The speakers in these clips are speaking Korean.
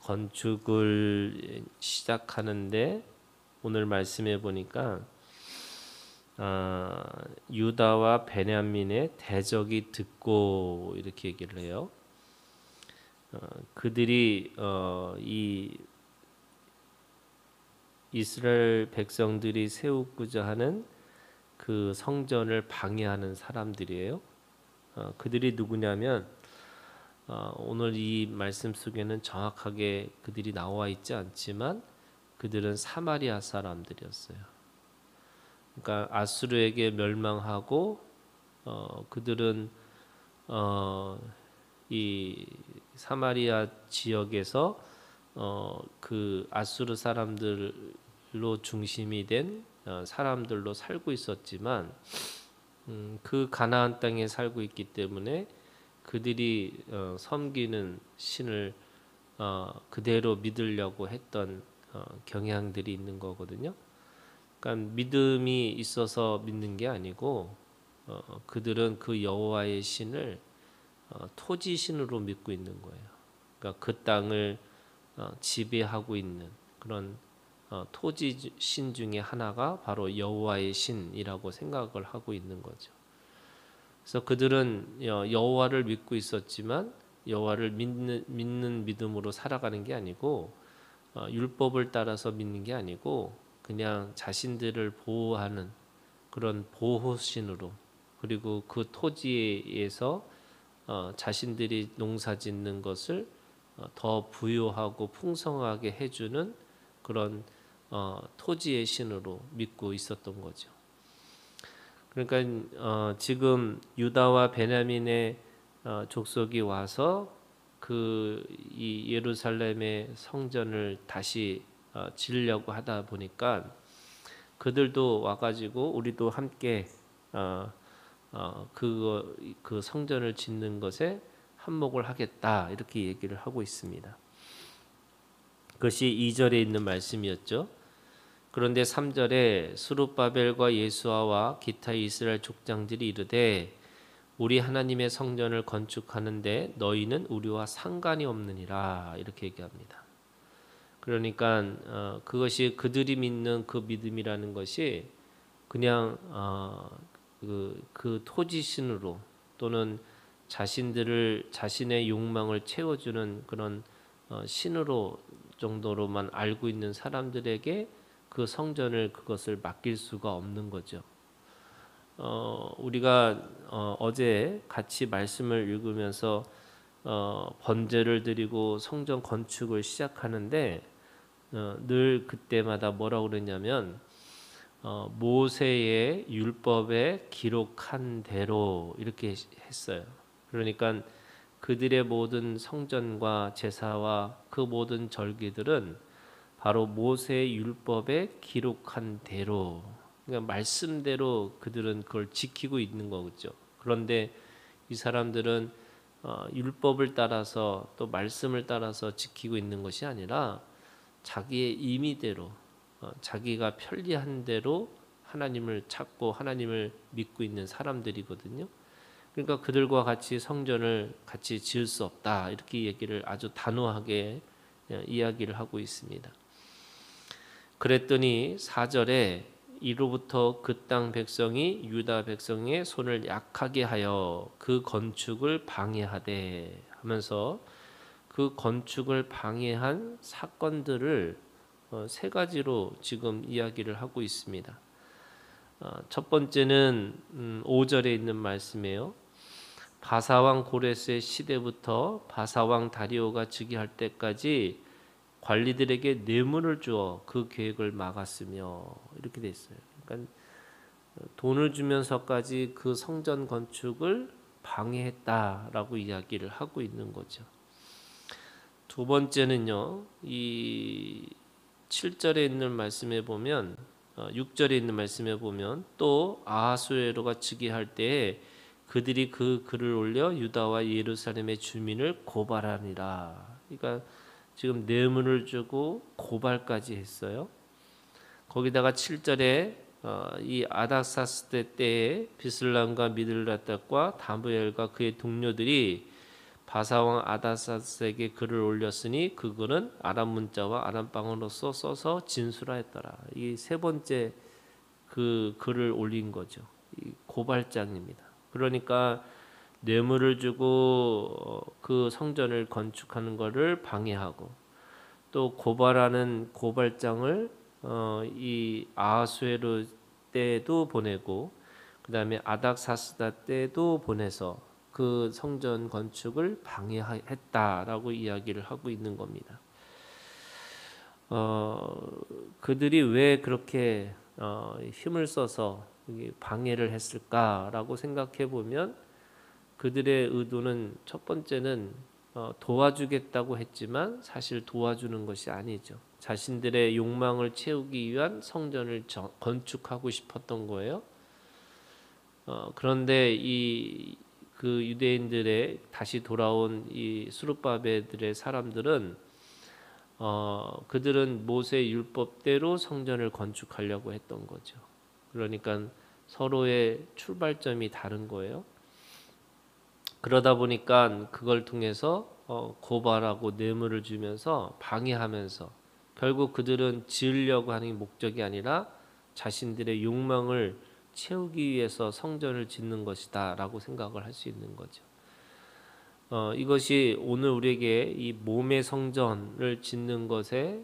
건축을 시작하는데 오늘 말씀해 보니까 유다와 베냐민의 대적이 듣고 이렇게 얘기를 해요. 그들이 이 이스라엘 백성들이 세우고자 하는 그 성전을 방해하는 사람들이에요. 그들이 누구냐면 오늘 이 말씀 속에는 정확하게 그들이 나와 있지 않지만 그들은 사마리아 사람들이었어요. 그러니까 아수르에게 멸망하고 그들은 이 사마리아 지역에서 그 아수르 사람들로 중심이 된 사람들로 살고 있었지만 그 가나안 땅에 살고 있기 때문에 그들이 섬기는 신을 그대로 믿으려고 했던 경향들이 있는 거거든요. 그러니까 믿음이 있어서 믿는 게 아니고 그들은 그 여호와의 신을 토지 신으로 믿고 있는 거예요. 그러니까 그 땅을 지배하고 있는 그런 토지 신 중에 하나가 바로 여호와의 신이라고 생각을 하고 있는 거죠. 그래서 그들은 여호와를 믿고 있었지만 여호와를 믿는 믿음으로 살아가는 게 아니고 율법을 따라서 믿는 게 아니고 그냥 자신들을 보호하는 그런 보호신으로 그리고 그 토지에서 자신들이 농사짓는 것을 더 부유하고 풍성하게 해주는 그런 토지의 신으로 믿고 있었던 거죠. 그러니까 지금 유다와 베냐민의 족속이 와서 이 예루살렘의 성전을 다시 지으려고 하다 보니까 그들도 와가지고 우리도 함께 그 성전을 짓는 것에 한몫을 하겠다 이렇게 얘기를 하고 있습니다. 그것이 2절에 있는 말씀이었죠. 그런데 3절에 스룹바벨과 예수아와 기타 이스라엘 족장들이 이르되 우리 하나님의 성전을 건축하는데 너희는 우리와 상관이 없느니라 이렇게 얘기합니다. 그러니까 그것이 그들이 믿는 그 믿음이라는 것이 그냥 그 토지신으로 또는 자신의 욕망을 채워주는 그런 신으로 정도로만 알고 있는 사람들에게 그 성전을 그것을 맡길 수가 없는 거죠. 우리가 어제 같이 말씀을 읽으면서 번제를 드리고 성전 건축을 시작하는데 늘 그때마다 뭐라고 그랬냐면 모세의 율법에 기록한 대로 이렇게 했어요. 그러니까 그들의 모든 성전과 제사와 그 모든 절기들은 바로 모세의 율법에 기록한 대로 그러니까 말씀대로 그들은 그걸 지키고 있는 거죠. 그런데 이 사람들은 율법을 따라서 또 말씀을 따라서 지키고 있는 것이 아니라 자기의 임의대로 자기가 편리한 대로 하나님을 찾고 하나님을 믿고 있는 사람들이거든요. 그러니까 그들과 같이 성전을 같이 지을 수 없다 이렇게 얘기를 아주 단호하게 이야기를 하고 있습니다. 그랬더니 4절에 이로부터 그 땅 백성이 유다 백성의 손을 약하게 하여 그 건축을 방해하되 하면서 그 건축을 방해한 사건들을 세 가지로 지금 이야기를 하고 있습니다. 첫 번째는 5절에 있는 말씀이에요. 바사왕 고레스의 시대부터 바사왕 다리오가 즉위할 때까지 관리들에게 뇌물을 주어 그 계획을 막았으며 이렇게 돼 있어요. 그러니까 돈을 주면서까지 그 성전 건축을 방해했다라고 이야기를 하고 있는 거죠. 두 번째는요. 이 7절에 있는 말씀에 보면 6절에 있는 말씀에 보면 또 아하수에로가 즉위할 때에 그들이 그 글을 올려 유다와 예루살렘의 주민을 고발하니라. 그러니까 지금 뇌물을 주고 고발까지 했어요. 거기다가 7절에 이 아닥사스대 때에 비슬람과 미들라닥과 다무엘과 그의 동료들이 바사왕 아다사스에게 글을 올렸으니 그 글은 아람 문자와 아람 방언으로서 써서 진술하였더라. 이 세 번째 그 글을 올린 거죠. 이 고발장입니다. 그러니까 뇌물을 주고 그 성전을 건축하는 것을 방해하고, 또 고발하는 고발장을 이 아하수에로 때도 보내고, 그 다음에 아닥사스다 때도 보내서 그 성전 건축을 방해했다라고 이야기를 하고 있는 겁니다. 그들이 왜 그렇게 힘을 써서 방해를 했을까라고 생각해 보면, 그들의 의도는 첫 번째는 도와주겠다고 했지만 사실 도와주는 것이 아니죠. 자신들의 욕망을 채우기 위한 성전을 건축하고 싶었던 거예요. 그런데 그 유대인들의 다시 돌아온 이 스룹바벨들의 사람들은 그들은 모세 율법대로 성전을 건축하려고 했던 거죠. 그러니까 서로의 출발점이 다른 거예요. 그러다 보니까 그걸 통해서 고발하고 뇌물을 주면서 방해하면서 결국 그들은 지으려고 하는 목적이 아니라 자신들의 욕망을 채우기 위해서 성전을 짓는 것이다 라고 생각을 할 수 있는 거죠. 이것이 오늘 우리에게 이 몸의 성전을 짓는 것에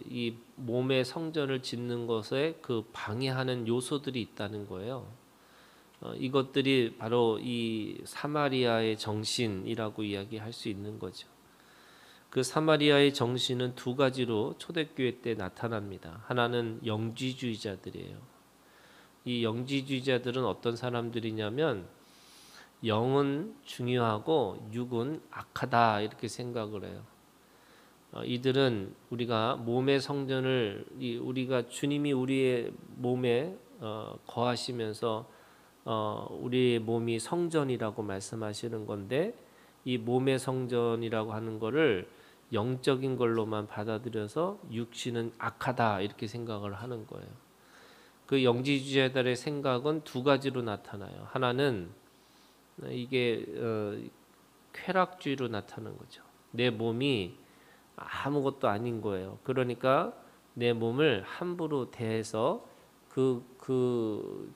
이 몸의 성전을 짓는 것에 그 방해하는 요소들이 있다는 거예요. 이것들이 바로 이 사마리아의 정신이라고 이야기할 수 있는 거죠. 그 사마리아의 정신은 두 가지로 초대교회 때 나타납니다. 하나는 영지주의자들이에요. 이 영지주의자들은 어떤 사람들이냐면 영은 중요하고 육은 악하다 이렇게 생각을 해요. 이들은 우리가 몸의 성전을 우리가 주님이 우리의 몸에 거하시면서 우리의 몸이 성전이라고 말씀하시는 건데, 이 몸의 성전이라고 하는 거를 영적인 걸로만 받아들여서 육신은 악하다 이렇게 생각을 하는 거예요. 그 영지주의자들의 생각은 두 가지로 나타나요. 하나는 이게 쾌락주의로 나타나는 거죠. 내 몸이 아무것도 아닌 거예요. 그러니까 내 몸을 함부로 대해서 그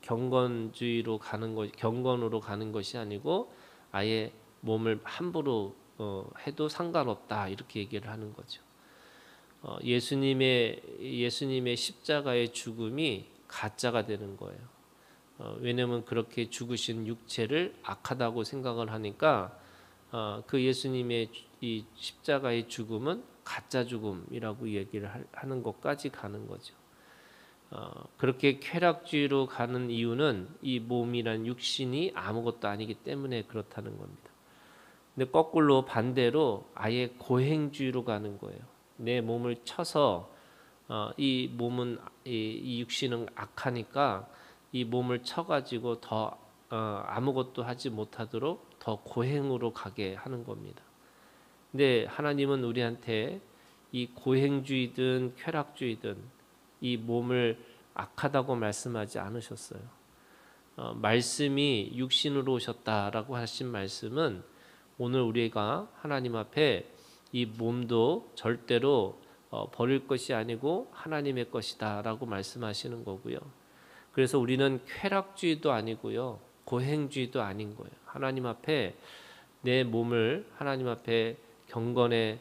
경건주의로 가는 것, 경건으로 가는 것이 아니고 아예 몸을 함부로 해도 상관없다 이렇게 얘기를 하는 거죠. 예수님의 십자가의 죽음이 가짜가 되는 거예요. 왜냐하면 그렇게 죽으신 육체를 악하다고 생각을 하니까 그 예수님의 이 십자가의 죽음은 가짜 죽음이라고 얘기를 하는 것까지 가는 거죠. 그렇게 쾌락주의로 가는 이유는 이 몸이란 육신이 아무것도 아니기 때문에 그렇다는 겁니다. 근데 거꾸로 반대로 아예 고행주의로 가는 거예요. 내 몸을 쳐서 이 몸은 이 육신은 악하니까 이 몸을 쳐가지고 더 아무것도 하지 못하도록 더 고행으로 가게 하는 겁니다. 근데 하나님은 우리한테 이 고행주의든 쾌락주의든 이 몸을 악하다고 말씀하지 않으셨어요. 말씀이 육신으로 오셨다라고 하신 말씀은 오늘 우리가 하나님 앞에 이 몸도 절대로 버릴 것이 아니고 하나님의 것이다라고 말씀하시는 거고요. 그래서 우리는 쾌락주의도 아니고요, 고행주의도 아닌 거예요. 하나님 앞에 내 몸을 하나님 앞에 경건의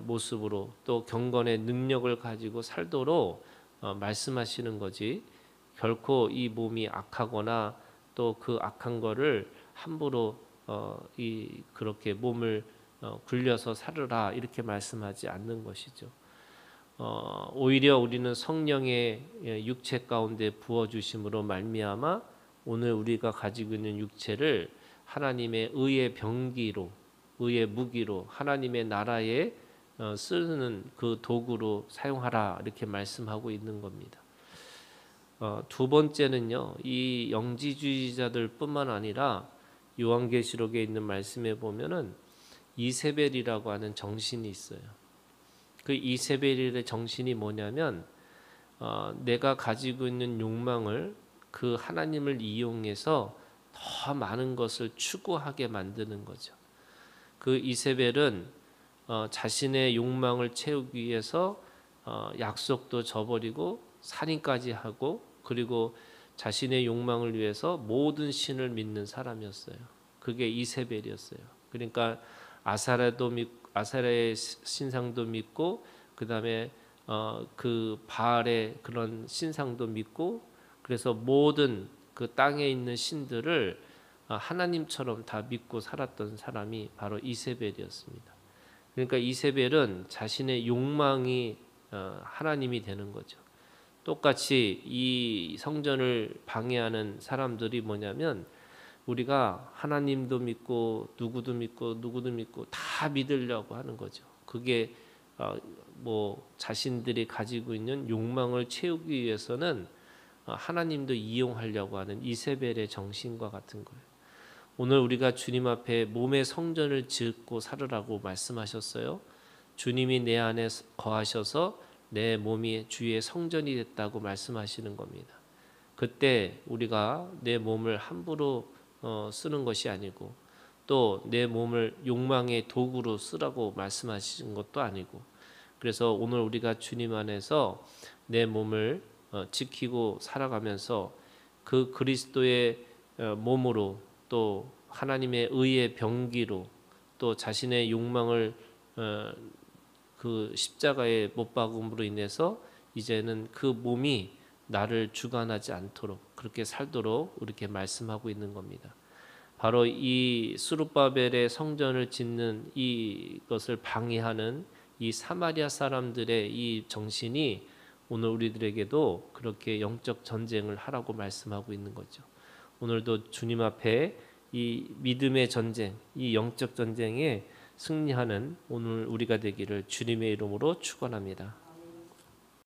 모습으로 또 경건의 능력을 가지고 살도록 말씀하시는 거지, 결코 이 몸이 악하거나 또 그 악한 거를 함부로 그렇게 몸을 굴려서 살으라 이렇게 말씀하지 않는 것이죠. 오히려 우리는 성령의 육체 가운데 부어주심으로 말미암아 오늘 우리가 가지고 있는 육체를 하나님의 의의 병기로, 의의 무기로, 하나님의 나라에 쓰는 그 도구로 사용하라 이렇게 말씀하고 있는 겁니다. 두 번째는요, 이 영지주의자들뿐만 아니라 요한계시록에 있는 말씀에 보면은 이세벨이라고 하는 정신이 있어요. 그 이세벨의 정신이 뭐냐면 내가 가지고 있는 욕망을 그 하나님을 이용해서 더 많은 것을 추구하게 만드는 거죠. 그 이세벨은 자신의 욕망을 채우기 위해서 약속도 저버리고 살인까지 하고, 그리고 자신의 욕망을 위해서 모든 신을 믿는 사람이었어요. 그게 이세벨이었어요. 그러니까 아사라의 신상도 믿고, 그 다음에 그 바알의 그런 신상도 믿고, 그래서 모든 그 땅에 있는 신들을 하나님처럼 다 믿고 살았던 사람이 바로 이세벨이었습니다. 그러니까 이세벨은 자신의 욕망이 하나님이 되는 거죠. 똑같이 이 성전을 방해하는 사람들이 뭐냐면, 우리가 하나님도 믿고 누구도 믿고 다 믿으려고 하는 거죠. 그게 뭐 자신들이 가지고 있는 욕망을 채우기 위해서는 하나님도 이용하려고 하는 이세벨의 정신과 같은 거예요. 오늘 우리가 주님 앞에 몸의 성전을 짓고 살으라고 말씀하셨어요. 주님이 내 안에 거하셔서 내 몸이 주의 성전이 됐다고 말씀하시는 겁니다. 그때 우리가 내 몸을 함부로 쓰는 것이 아니고, 또 내 몸을 욕망의 도구로 쓰라고 말씀하신 것도 아니고, 그래서 오늘 우리가 주님 안에서 내 몸을 지키고 살아가면서 그 그리스도의 몸으로, 또 하나님의 의의 병기로, 또 자신의 욕망을 그 십자가의 못 박음으로 인해서 이제는 그 몸이 나를 주관하지 않도록 그렇게 살도록 이렇게 말씀하고 있는 겁니다. 바로 이 스룹바벨의 성전을 짓는 이것을 방해하는 이 사마리아 사람들의 이 정신이 오늘 우리들에게도 그렇게 영적 전쟁을 하라고 말씀하고 있는 거죠. 오늘도 주님 앞에 이 믿음의 전쟁, 이 영적 전쟁에 승리하는 오늘 우리가 되기를 주님의 이름으로 축원합니다.